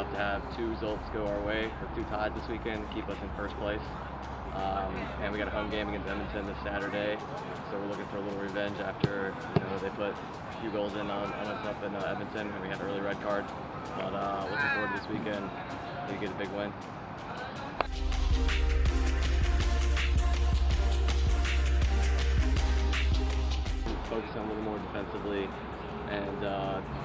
enough to have 2 results go our way, or 2 ties this weekend, keep us in first place. And we got a home game against Edmonton this Saturday, so we're looking for a little revenge after they put a few goals in on us up in Edmonton, and we had an early red card. But looking forward to this weekend. We get a big win. Focus on a little more defensively and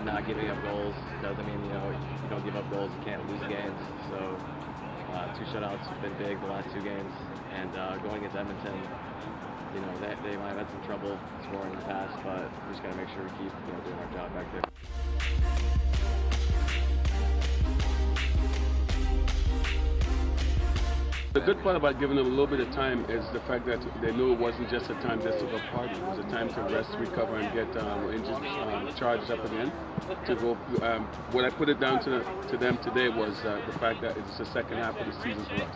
not giving up goals. Doesn't mean you don't give up goals, you can't lose games. So 2 shutouts have been big the last 2 games, and going against Edmonton, they might have had some trouble scoring in the past, but we just got to make sure we keep doing our job back there. The good part about giving them a little bit of time is the fact that they knew it wasn't just a time just to go party. It was a time to rest, recover, and get engines charged up again. To go. What I put it down to them today was the fact that it's the second half of the season for us.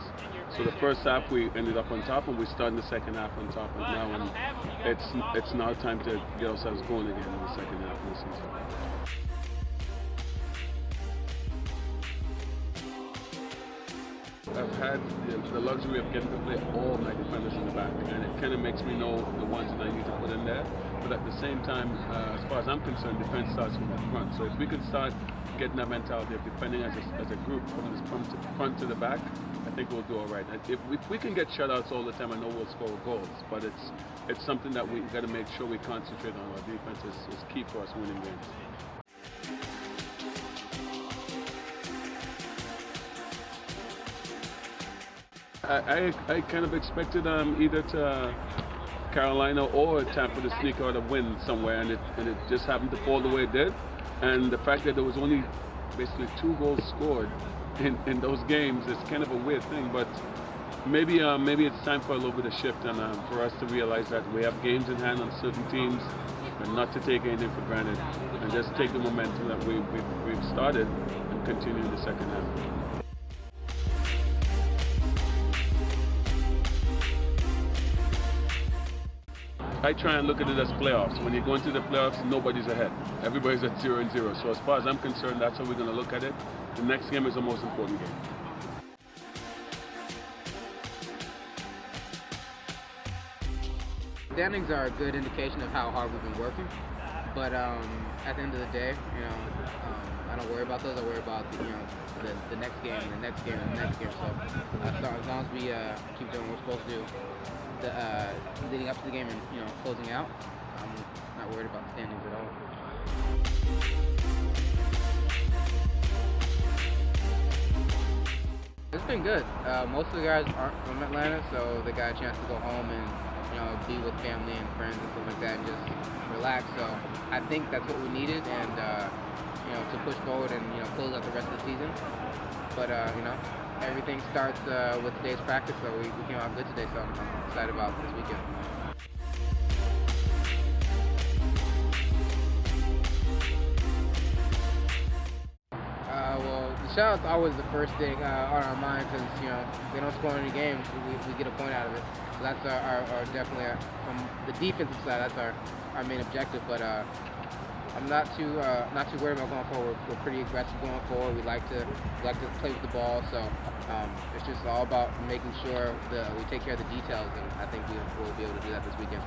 So the first half we ended up on top, and we started the second half on top now, and it's now time to get ourselves going again in the second half of the season. I've had the luxury of getting to play all my defenders in the back, and it kind of makes me know the ones that I need to put in there. But at the same time, as far as I'm concerned, defense starts from the front. So if we can start getting that mentality of defending as a group from the front to the back, I think we'll do all right. If we can get shutouts all the time, I know we'll score goals. But it's something that we got to make sure we concentrate on. Our defense is key for us winning games. I kind of expected either to Carolina or Tampa to sneak out a win somewhere, and it just happened to fall the way it did. And the fact that there was only basically 2 goals scored in those games is kind of a weird thing. But maybe it's time for a little bit of shift, and for us to realize that we have games in hand on certain teams, and not to take anything for granted, and just take the momentum that we've started and continue the second half. I try and look at it as playoffs. When you go into the playoffs, nobody's ahead. Everybody's at 0-0. So as far as I'm concerned, that's how we're going to look at it. The next game is the most important game. Standings are a good indication of how hard we've been working. But at the end of the day, I don't worry about those. I worry about the next game, and the next game, and the next game. So as long as we keep doing what we're supposed to do, leading up to the game and closing out, I'm not worried about the standings at all. It's been good. Most of the guys aren't from Atlanta, so they got a chance to go home and be with family and friends and stuff like that, and just relax. So I think that's what we needed, and to push forward and close out the rest of the season. But everything starts with today's practice, so we came out good today, so I'm excited about this weekend. Well, the shoutouts always the first thing on our mind, because they don't score any games, we get a point out of it. So that's our definitely from the defensive side, that's our main objective. But I'm not too worried about going forward. We're pretty aggressive going forward. We like to play with the ball, so it's just all about making sure that we take care of the details, and I think we'll be able to do that this weekend.